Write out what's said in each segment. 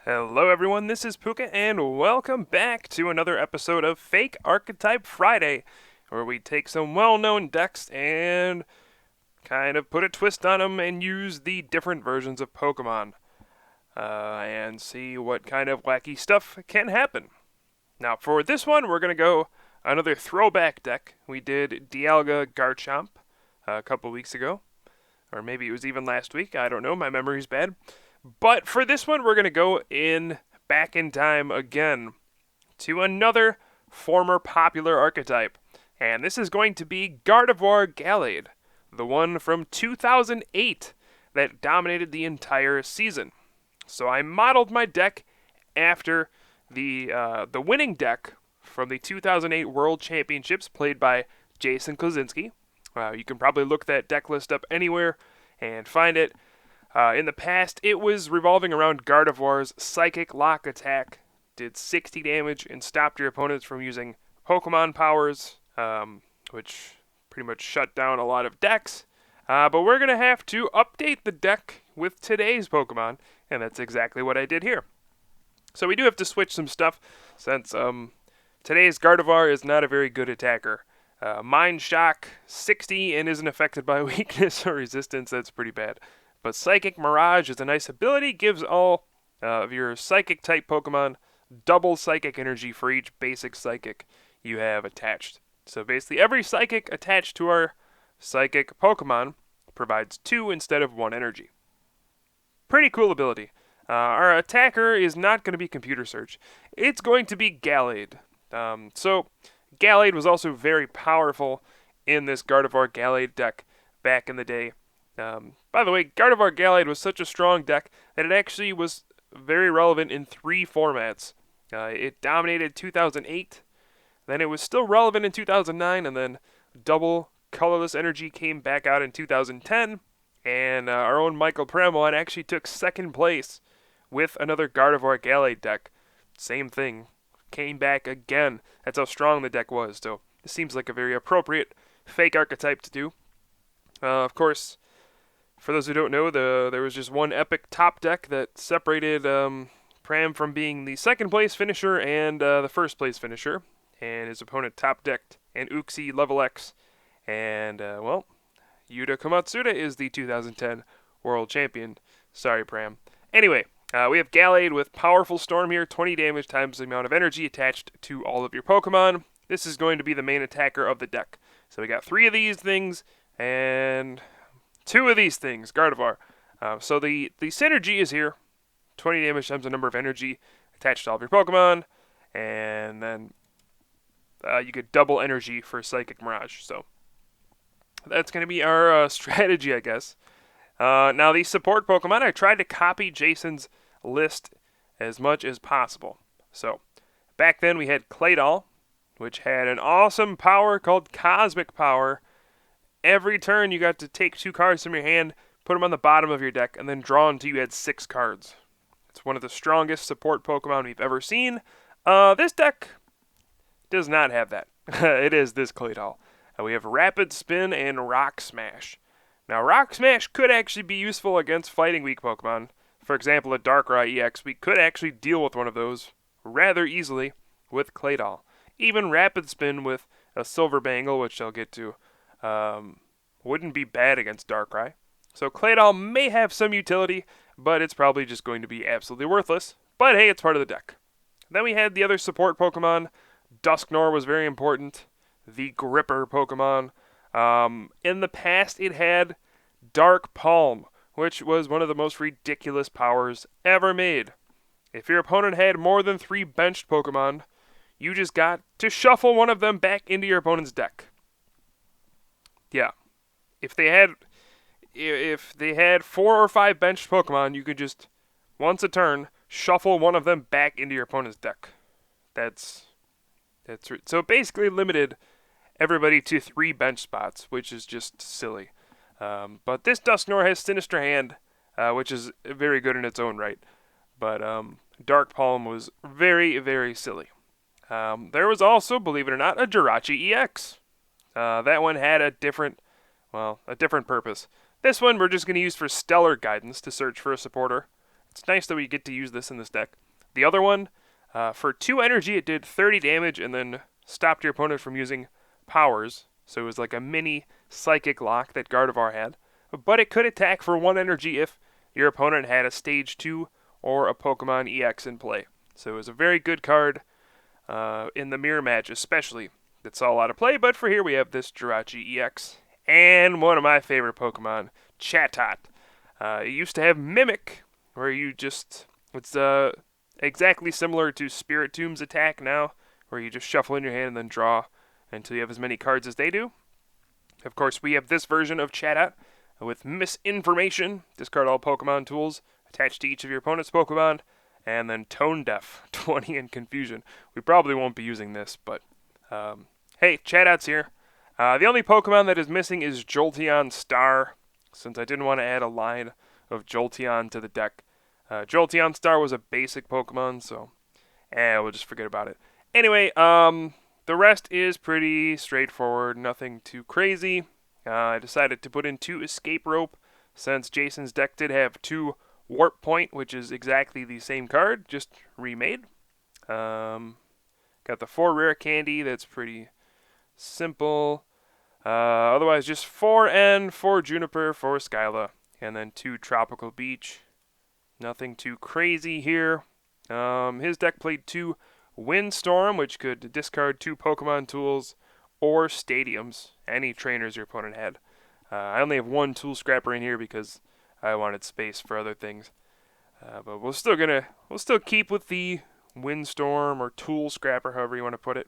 Hello everyone, this is Pooka, and welcome back to another episode of Fake Archetype Friday, where we take some well-known decks and kind of put a twist on them and use the different versions of Pokemon, and see what kind of wacky stuff can happen. Now for this one, we're going to go another throwback deck. We did Dialga Garchomp a couple weeks ago, or maybe it was even last week, I don't know, my memory's bad. But for this one, we're going to go back in time again to another former popular archetype. And this is going to be Gardevoir Gallade, the one from 2008 that dominated the entire season. So I modeled my deck after the winning deck from the 2008 World Championships played by Jason Kozinski. You can probably look that deck list up anywhere and find it. In the past, it was revolving around Gardevoir's Psychic Lock attack, did 60 damage, and stopped your opponents from using Pokemon powers, which pretty much shut down a lot of decks. But we're going to have to update the deck with today's Pokemon, and that's exactly what I did here. So we do have to switch some stuff, since today's Gardevoir is not a very good attacker. Mind Shock, 60, and isn't affected by weakness or resistance. That's pretty bad. But Psychic Mirage is a nice ability, gives all of your Psychic-type Pokemon double Psychic energy for each basic Psychic you have attached. So basically every Psychic attached to our Psychic Pokemon provides 2 instead of 1 energy. Pretty cool ability. Our attacker is not going to be Computer Search. It's going to be Gallade. So Gallade was also very powerful in this Gardevoir Gallade deck back in the day. By the way, Gardevoir Gallade was such a strong deck that it actually was very relevant in 3 formats. It dominated 2008, then it was still relevant in 2009, and then double colorless energy came back out in 2010, and our own Michael Premon actually took second place with another Gardevoir Gallade deck. Same thing, came back again. That's how strong the deck was, so it seems like a very appropriate fake archetype to do. Of course, for those who don't know, there was just one epic top deck that separated Pram from being the second place finisher and the first place finisher, and his opponent top decked an Uxie level X, and Yuta Komatsuda is the 2010 world champion. Sorry, Pram. Anyway, we have Gallade with Powerful Storm here, 20 damage times the amount of energy attached to all of your Pokemon. This is going to be the main attacker of the deck. So we got 3 of these things, and 2 of these things, Gardevoir. So the synergy is here. 20 damage times the number of energy attached to all of your Pokemon. And then you get double energy for Psychic Mirage. So that's going to be our strategy, I guess. Now, the support Pokemon, I tried to copy Jason's list as much as possible. So back then we had Claydol, which had an awesome power called Cosmic Power. Every turn, you got to take 2 cards from your hand, put them on the bottom of your deck, and then draw until you had 6 cards. It's one of the strongest support Pokemon we've ever seen. This deck does not have that. It is this Claydol. We have Rapid Spin and Rock Smash. Now, Rock Smash could actually be useful against fighting weak Pokemon. For example, a Darkrai EX, we could actually deal with one of those rather easily with Claydol. Even Rapid Spin with a Silver Bangle, which I'll get to, wouldn't be bad against Darkrai. So Claydol may have some utility, but it's probably just going to be absolutely worthless. But hey, it's part of the deck. Then we had the other support Pokemon. Dusknoir was very important. The Gripper Pokemon. In the past, it had Dark Palm, which was one of the most ridiculous powers ever made. If your opponent had more than 3 benched Pokemon, you just got to shuffle one of them back into your opponent's deck. Yeah. If they had 4 or 5 benched Pokemon, you could just, once a turn, shuffle one of them back into your opponent's deck. That's so it basically limited everybody to 3 bench spots, which is just silly. But this Dusknoir has Sinister Hand, which is very good in its own right. But Dark Palm was very, very silly. There was also, believe it or not, a Jirachi EX. That one had a different purpose. This one we're just going to use for Stellar Guidance to search for a supporter. it's nice that we get to use this in this deck. The other one, for 2 energy, it did 30 damage and then stopped your opponent from using powers. So it was like a mini psychic lock that Gardevoir had. But it could attack for 1 energy if your opponent had a Stage 2 or a Pokemon EX in play. So it was a very good card in the mirror match especially. That saw a lot of play, but for here we have this Jirachi EX. And one of my favorite Pokemon, Chatot. It used to have Mimic, where you just... It's exactly similar to Spiritomb's attack now, where you just shuffle in your hand and then draw until you have as many cards as they do. Of course, we have this version of Chatot with Misinformation. Discard all Pokemon tools attached to each of your opponent's Pokemon. And then Tone Deaf, 20 in Confusion. We probably won't be using this, but... hey, Chatot's here. The only Pokemon that is missing is Jolteon Star, since I didn't want to add a line of Jolteon to the deck. Jolteon Star was a basic Pokemon, so we'll just forget about it. Anyway, the rest is pretty straightforward, nothing too crazy. I decided to put in 2 Escape Rope, since Jason's deck did have 2 Warp Point, which is exactly the same card, just remade. Got the 4 Rare Candy, that's pretty simple. Otherwise, just 4 N, 4 Juniper, 4 Skyla, and then 2 Tropical Beach. Nothing too crazy here. His deck played 2 Windstorm, which could discard 2 Pokemon tools or Stadiums, any trainers your opponent had. I only have 1 Tool Scrapper in here because I wanted space for other things. But we'll still keep with the Windstorm or Tool Scrapper, however you want to put it.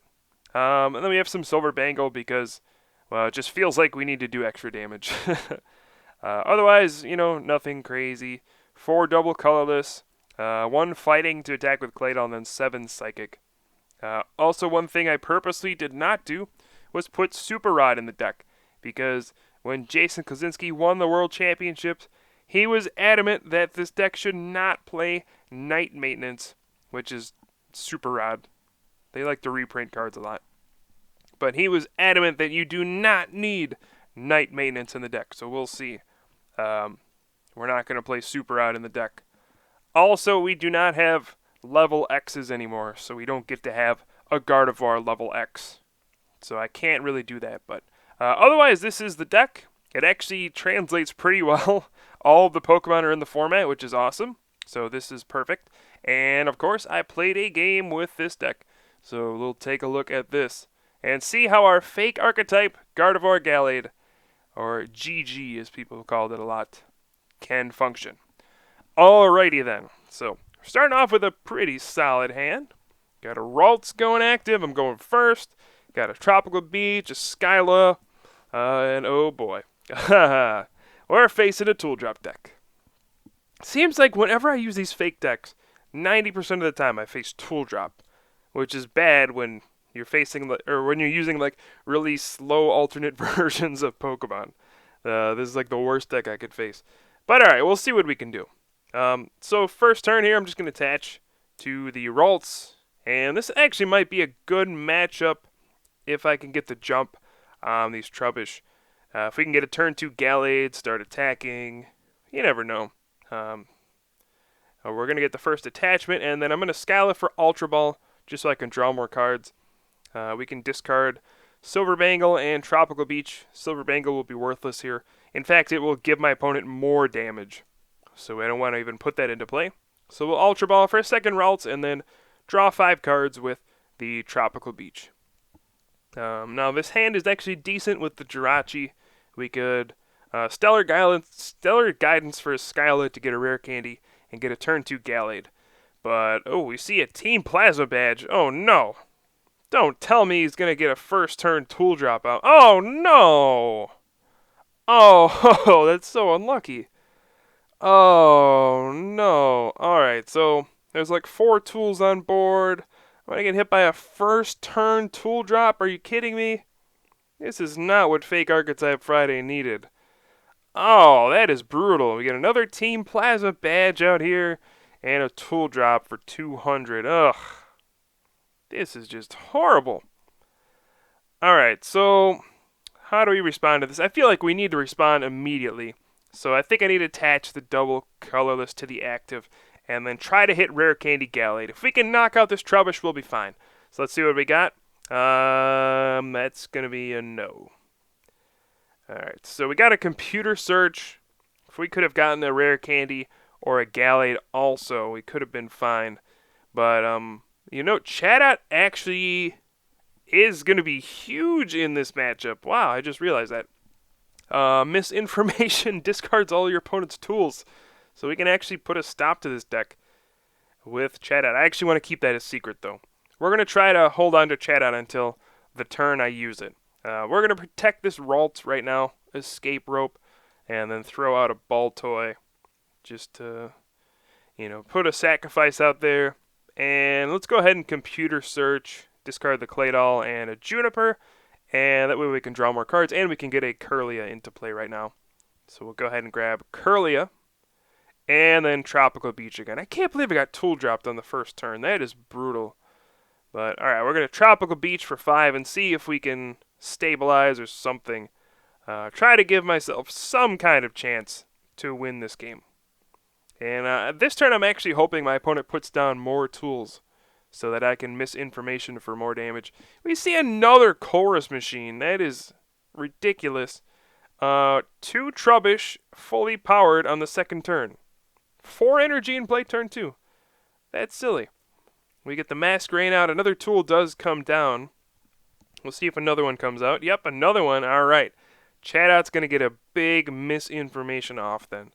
And then we have some Silver Bangle because, well, it just feels like we need to do extra damage. Otherwise, nothing crazy. 4 double colorless, 1 fighting to attack with Claydol, and then 7 psychic. Also, one thing I purposely did not do was put Super Rod in the deck, because when Jason Kozinski won the World Championships, he was adamant that this deck should not play Night Maintenance, which is Super Rod. They like to reprint cards a lot. But he was adamant that you do not need Night Maintenance in the deck, so we'll see. We're not going to play Super Rod in the deck. Also, we do not have level X's anymore, so we don't get to have a Gardevoir level X. So I can't really do that, but otherwise, this is the deck. It actually translates pretty well. All of the Pokemon are in the format, which is awesome. So this is perfect. And of course, I played a game with this deck. So we'll take a look at this and see how our Fake Archetype Gardevoir Gallade, or GG as people called it a lot, can function. Alrighty then. So we're starting off with a pretty solid hand. Got a Ralts going active. I'm going first. Got a Tropical Beach, a Skyla, and oh boy. We're facing a Tool Drop deck. Seems like whenever I use these fake decks, 90% of the time I face Tool Drop, which is bad when you're facing, or when you're using like really slow alternate versions of Pokemon. This is like the worst deck I could face. But alright, we'll see what we can do. So first turn here, I'm just going to attach to the Ralts, and this actually might be a good matchup if I can get the jump on these Trubbish. If we can get a turn 2 Gallade, start attacking, you never know. We're going to get the first attachment, and then I'm going to Skyla for Ultra Ball, just so I can draw more cards. We can discard Silver Bangle and Tropical Beach. Silver Bangle will be worthless here. In fact, it will give my opponent more damage. So I don't want to even put that into play. So we'll Ultra Ball for a second Ralts, and then draw 5 cards with the Tropical Beach. Now this hand is actually decent with the Jirachi. We could Stellar Guidance for a Skyla to get a Rare Candy and get a turn 2 Gallade. But, oh, we see a Team Plasma badge. Oh, no. Don't tell me he's going to get a first turn Tool Drop out. Oh, no. Oh, that's so unlucky. Oh, no. Alright, so there's like 4 tools on board. Am I going to get hit by a first turn Tool Drop? Are you kidding me? This is not what Fake Archetype Friday needed. Oh, that is brutal. We get another Team Plasma badge out here and a Tool Drop for 200. Ugh. This is just horrible. Alright, so how do we respond to this? I feel like we need to respond immediately. So I think I need to attach the double colorless to the active and then try to hit Rare Candy Gallade. If we can knock out this Trubbish, we'll be fine. So let's see what we got. That's going to be a no. Alright, so we got a computer search. If we could have gotten a Rare Candy or a Gallade also, we could have been fine. But, Chatot actually is going to be huge in this matchup. Wow, I just realized that. Misinformation discards all your opponent's tools. So we can actually put a stop to this deck with Chatot. I actually want to keep that a secret, though. We're going to try to hold on to Chatot until the turn I use it. We're going to protect this Ralt right now, Escape Rope, and then throw out a Ball Toy just to, put a sacrifice out there. And let's go ahead and computer search, discard the Claydol and a Juniper, and that way we can draw more cards, and we can get a Kirlia into play right now. So we'll go ahead and grab Kirlia, and then Tropical Beach again. I can't believe I got Tool Dropped on the first turn. That is brutal. But, alright, we're going to Tropical Beach for 5 and see if we can stabilize or something. Try to give myself some kind of chance to win this game. And this turn I'm actually hoping my opponent puts down more tools so that I can misinformation for more damage. We see another Chorus Machine. That is ridiculous. 2 Trubbish fully powered on the second turn. 4 energy in play turn 2. That's silly. We get the Masquerain out. Another tool does come down. We'll see if another one comes out. Yep, another one. All right. Chatot's going to get a big misinformation off then.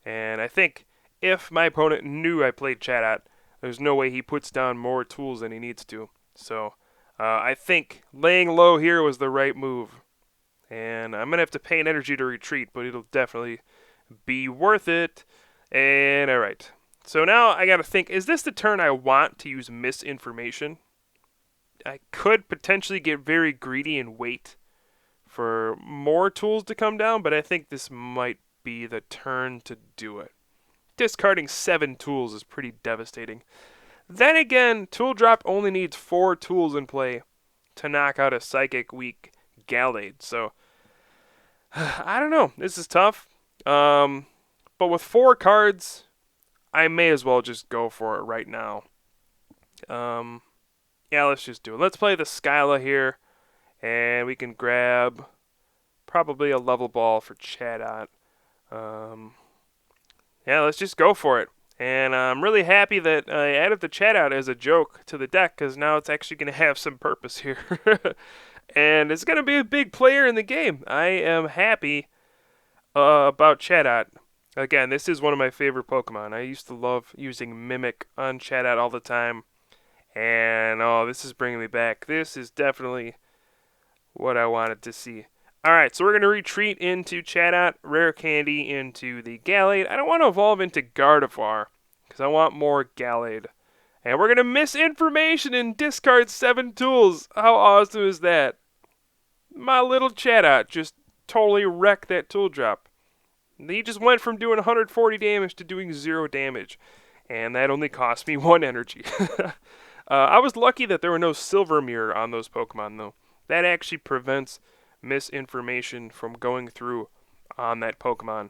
And I think if my opponent knew I played Chatot, there's no way he puts down more tools than he needs to. So I think laying low here was the right move. And I'm going to have to pay an energy to retreat, but it'll definitely be worth it. And all right. So now I got to think, is this the turn I want to use misinformation? I could potentially get very greedy and wait for more tools to come down, but I think this might be the turn to do it. Discarding 7 tools is pretty devastating. Then again, Tool Drop only needs 4 tools in play to knock out a Psychic weak Gallade. So, I don't know. This is tough. But with 4 cards, I may as well just go for it right now. Yeah, let's just do it. Let's play the Skyla here. And we can grab probably a level ball for Chatot. Yeah, let's just go for it. And I'm really happy that I added the Chatot as a joke to the deck, because now it's actually going to have some purpose here. And it's going to be a big player in the game. I am happy about Chatot. Again, this is one of my favorite Pokemon. I used to love using Mimic on Chatot all the time. And, oh, this is bringing me back. This is definitely what I wanted to see. Alright, so we're going to retreat into Chatot, Rare Candy into the Gallade. I don't want to evolve into Gardevoir, because I want more Gallade. And we're going to misinformation and discard 7 tools. How awesome is that? My little Chatot just totally wrecked that tool drop. He just went from doing 140 damage to doing 0 damage. And that only cost me 1 energy. I was lucky that there were no Silver Mirror on those Pokemon, though. That actually prevents misinformation from going through on that Pokemon.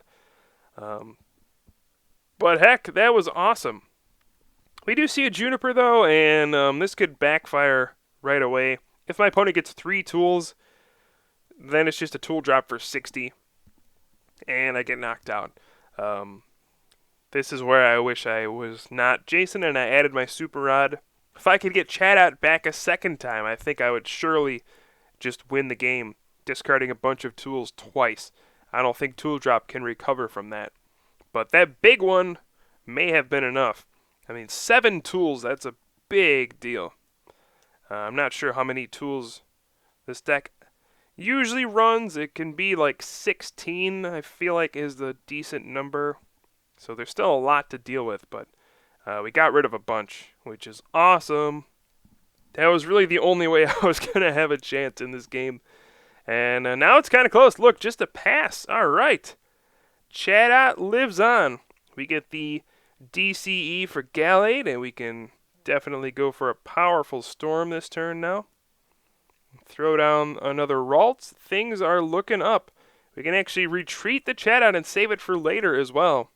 But heck, that was awesome. We do see a Juniper, though, and this could backfire right away. If my opponent gets 3 tools, then it's just a tool drop for 60, and I get knocked out. This is where I wish I was not Jason, and I added my Super Rod. If I could get Chatot back a second time, I think I would surely just win the game, discarding a bunch of tools twice. I don't think Tool Drop can recover from that. But that big one may have been enough. I mean, 7 tools, that's a big deal. I'm not sure how many tools this deck usually runs. It can be like 16, I feel like, is the decent number. So there's still a lot to deal with, but we got rid of a bunch, which is awesome. That was really the only way I was going to have a chance in this game. And now it's kind of close. Look, just a pass. All right. Chatot lives on. We get the DCE for Gallade, and we can definitely go for a powerful Storm this turn now. Throw down another Ralts. Things are looking up. We can actually retreat the Chatot and save it for later as well.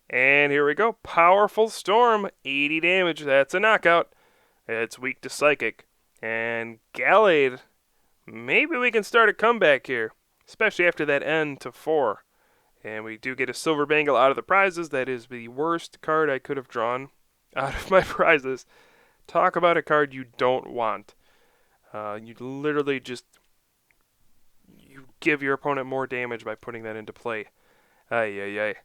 And here we go. Powerful Storm, 80 damage. That's a knockout. It's weak to Psychic. And Gallade, maybe we can start a comeback here, especially after that end to 4. And we do get a Silver Bangle out of the prizes. That is the worst card I could have drawn out of my prizes. Talk about a card you don't want. You literally just you give your opponent more damage by putting that into play. Ay, ay, ay.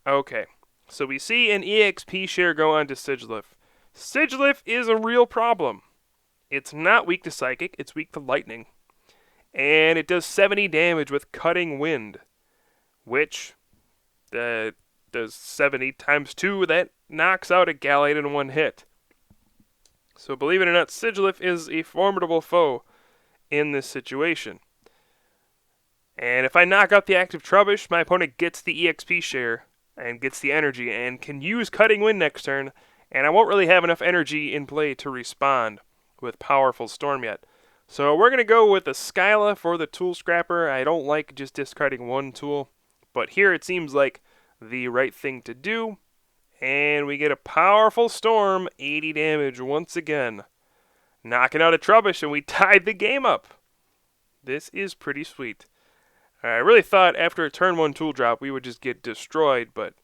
Okay, so we see an EXP share go on to Sigilyph. Sigilyph is a real problem. It's not weak to Psychic, it's weak to Lightning. And it does 70 damage with Cutting Wind, which does 70 times 2. That knocks out a Gallade in one hit. So believe it or not, Sigilyph is a formidable foe in this situation. And if I knock out the active Trubbish, my opponent gets the EXP share and gets the energy and can use Cutting Wind next turn, and I won't really have enough energy in play to respond with Powerful Storm yet. So we're going to go with the Skyla for the Tool Scrapper. I don't like just discarding one tool, but here it seems like the right thing to do. And we get a Powerful Storm, 80 damage once again. Knocking out a Trubbish, and we tied the game up. This is pretty sweet. I really thought after a turn 1 tool drop we would just get destroyed, but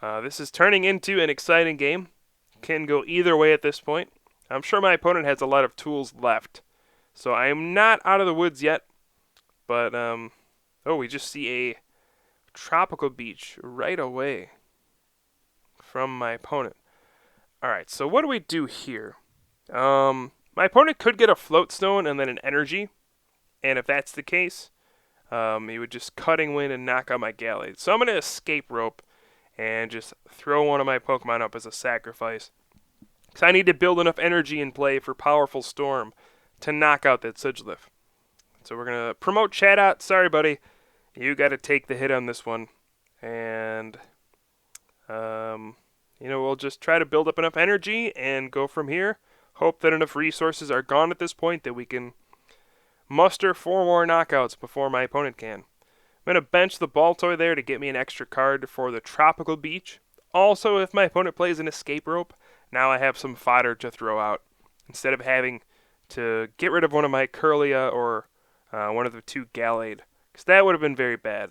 this is turning into an exciting game. Can go either way at this point. I'm sure my opponent has a lot of tools left, so I am not out of the woods yet. But, oh, we just see a Tropical Beach right away from my opponent. Alright, so what do we do here? My opponent could get a Float Stone and then an Energy, and if that's the case, he would just Cutting Wind and knock out my Gallade. So I'm going to Escape Rope and just throw one of my Pokemon up as a sacrifice. Because I need to build enough energy in play for Powerful Storm to knock out that Sigilyph. So we're going to promote Chatot. Sorry, buddy. You got to take the hit on this one. And, we'll just try to build up enough energy and go from here. Hope that enough resources are gone at this point that we can muster 4 more knockouts before my opponent can. I'm going to bench the Baltoy there to get me an extra card for the Tropical Beach. Also, if my opponent plays an Escape Rope, now I have some fodder to throw out, instead of having to get rid of one of my Curlia or one of the 2 Gallade, because that would have been very bad.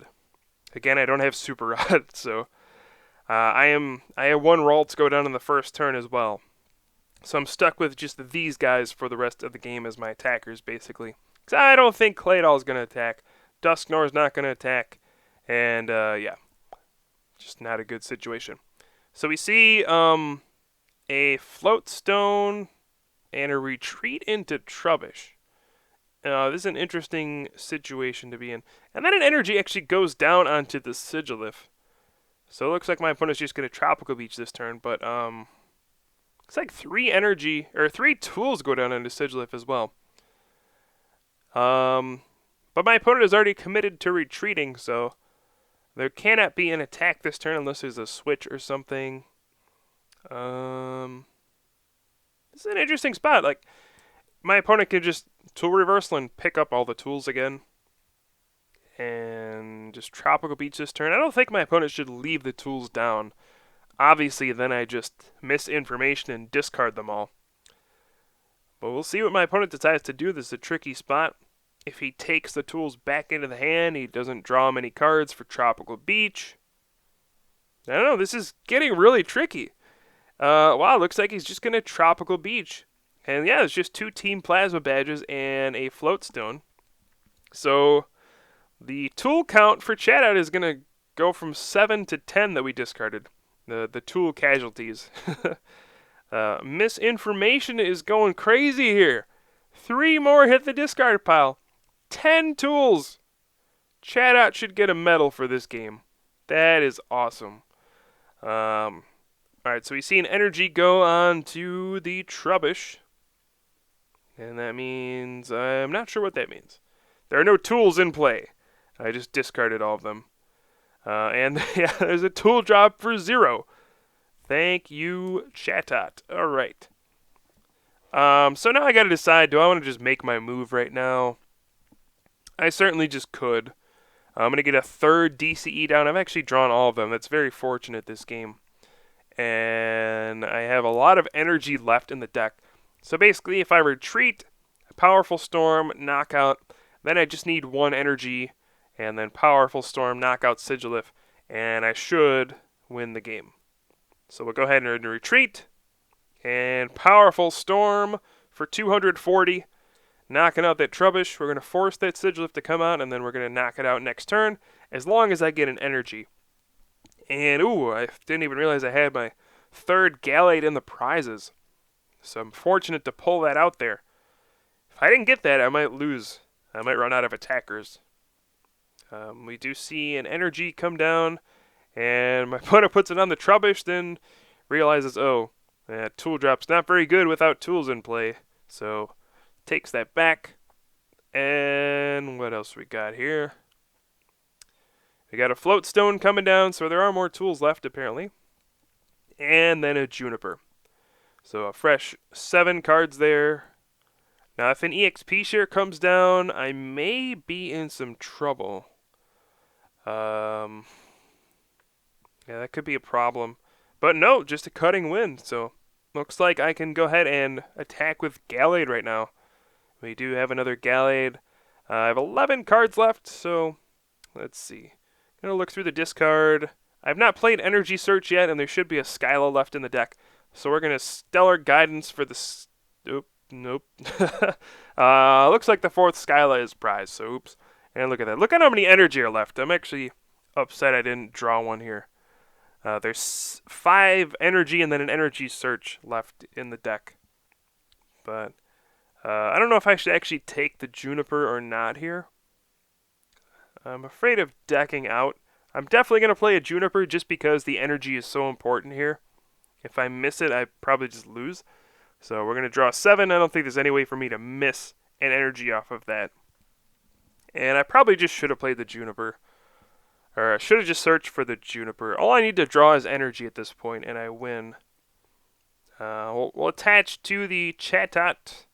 Again, I don't have Super Rod, so I have 1 Ralts go down in the first turn as well. So I'm stuck with just these guys for the rest of the game as my attackers, basically. Because I don't think Claydol is going to attack. Dusknoir is not going to attack. And, yeah. Just not a good situation. So we see a Float Stone and a Retreat into Trubbish. This is an interesting situation to be in. And then an Energy actually goes down onto the Sigilyph. So it looks like my opponent's just going to Tropical Beach this turn. But, looks like 3 tools go down onto Sigilyph as well. But my opponent is already committed to retreating, so there cannot be an attack this turn unless there's a switch or something. This is an interesting spot. Like, my opponent can just Tool Reversal and pick up all the tools again. And just Tropical Beach this turn. I don't think my opponent should leave the tools down. Obviously, then I just miss information and discard them all. But we'll see what my opponent decides to do. This is a tricky spot. If he takes the tools back into the hand, he doesn't draw many cards for Tropical Beach. I don't know, this is getting really tricky. Wow, looks like he's just going to Tropical Beach. And yeah, it's just 2 Team Plasma badges and a Float Stone. So the tool count for Chatot is going to go from 7 to 10 that we discarded. The tool casualties. Misinformation is going crazy here. 3 more hit the discard pile. 10 tools. Chatot should get a medal for this game. That is awesome. Alright, so we see an Energy go on to the Trubbish. And that means, I'm not sure what that means. There are no tools in play. I just discarded all of them. And yeah, there's a tool drop for 0. Thank you, Chatot. Alright. So now I gotta decide, do I want to just make my move right now? I certainly just could. I'm going to get a 3rd DCE down. I've actually drawn all of them. That's very fortunate this game. and I have a lot of energy left in the deck. So basically, if I retreat, Powerful Storm, knockout, then I just need 1 energy, and then Powerful Storm, knockout Sigilif, and I should win the game. So we'll go ahead and retreat, and Powerful Storm for 240, knocking out that Trubbish. We're going to force that Sigilif to come out, and then we're going to knock it out next turn, as long as I get an energy. And, ooh, I didn't even realize I had my 3rd Gallade in the prizes. So I'm fortunate to pull that out there. If I didn't get that, I might lose. I might run out of attackers. We do see an energy come down, and my opponent puts it on the Trubbish, then realizes, oh, that tool drop's not very good without tools in play. So takes that back. And what else we got here? We got a Float Stone coming down, so there are more tools left apparently. And then a Juniper. So a fresh 7 cards there. Now if an EXP share comes down, I may be in some trouble. Yeah, that could be a problem. But no, just a cutting win. So looks like I can go ahead and attack with Gallade right now. We do have another Gallade. I have 11 cards left, so let's see. I'm going to look through the discard. I've not played Energy Search yet, and there should be a Skyla left in the deck. So we're going to Stellar Guidance for the... Nope. Looks like the 4th Skyla is prized, so oops. And look at that. Look at how many energy are left. I'm actually upset I didn't draw one here. There's 5 energy and then an Energy Search left in the deck. But I don't know if I should actually take the Juniper or not here. I'm afraid of decking out. I'm definitely going to play a Juniper just because the energy is so important here. If I miss it, I probably just lose. So we're going to draw 7. I don't think there's any way for me to miss an energy off of that. And I probably just should have played the Juniper. Or I should have just searched for the Juniper. All I need to draw is energy at this point, and I win. We'll attach to the Chatot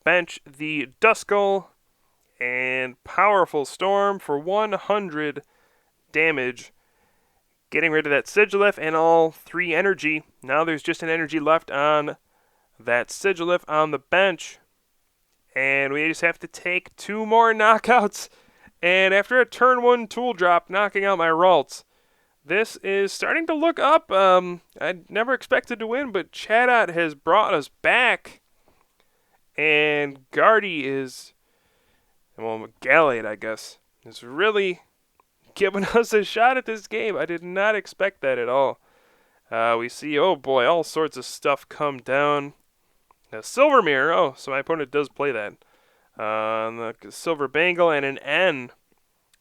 bench the Duskull and Powerful Storm for 100 damage. Getting rid of that Sigilif and all 3 energy. Now there's just an energy left on that Sigilif on the bench. And we just have to take 2 more knockouts. And after a turn 1 tool drop, knocking out my Ralts. This is starting to look up. I never expected to win, but Chatot has brought us back. And Gardy is... well, Gallade, I guess, is really giving us a shot at this game. I did not expect that at all. We see, oh boy, all sorts of stuff come down. A Silver Mirror, oh, so my opponent does play that. The Silver Bangle and an N.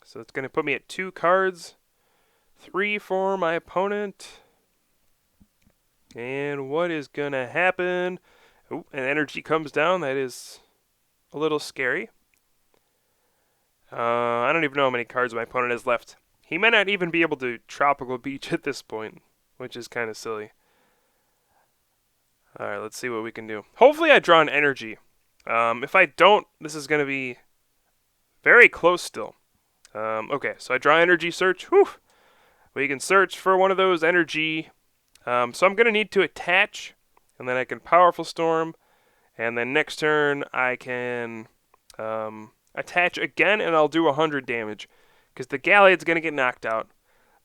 So it's going to put me at 2 cards. 3 for my opponent. And what is going to happen? Oh, an energy comes down. That is a little scary. I don't even know how many cards my opponent has left. He may not even be able to Tropical Beach at this point, which is kind of silly. Alright, let's see what we can do. Hopefully I draw an energy. If I don't, this is going to be very close still. Okay, so I draw Energy Search. Whew! We can search for one of those energy. So I'm going to need to attach, and then I can Powerful Storm, and then next turn I can... attach again, and I'll do 100 damage. Because the Gallade's going to get knocked out.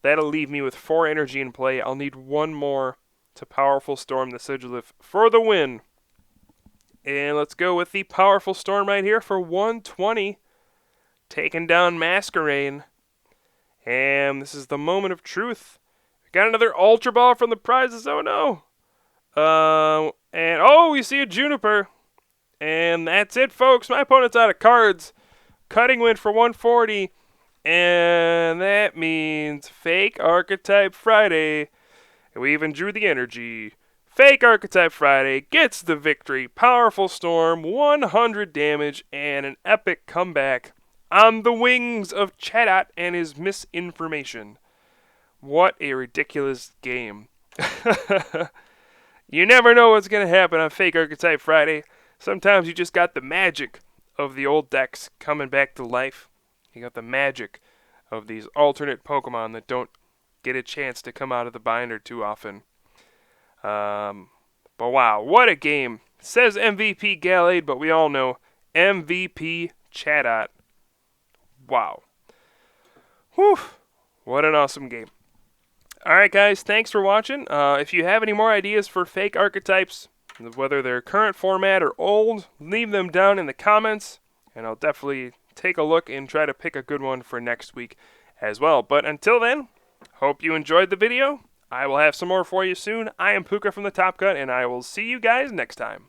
That'll leave me with 4 energy in play. I'll need 1 more to Powerful Storm the Sigilif for the win. And let's go with the Powerful Storm right here for 120. Taking down Masquerain. And this is the moment of truth. We got another Ultra Ball from the prizes. Oh no. And oh, we see a Juniper. And that's it, folks. My opponent's out of cards. Cutting win for 140. And that means Fake Archetype Friday. And we even drew the energy. Fake Archetype Friday gets the victory. Powerful Storm, 100 damage, and an epic comeback on the wings of Chatot and his misinformation. What a ridiculous game. You never know what's going to happen on Fake Archetype Friday. Sometimes you just got the magic of the old decks coming back to life. You got the magic of these alternate Pokemon that don't get a chance to come out of the binder too often. But wow, what a game. It says MVP Gallade, but we all know MVP Chatot. Wow. Whew. What an awesome game. Alright guys, thanks for watching. If you have any more ideas for fake archetypes, whether they're current format or old, leave them down in the comments, and I'll definitely take a look and try to pick a good one for next week as well. But until then, hope you enjoyed the video. I will have some more for you soon. I am Pooka from the Top Cut, and I will see you guys next time.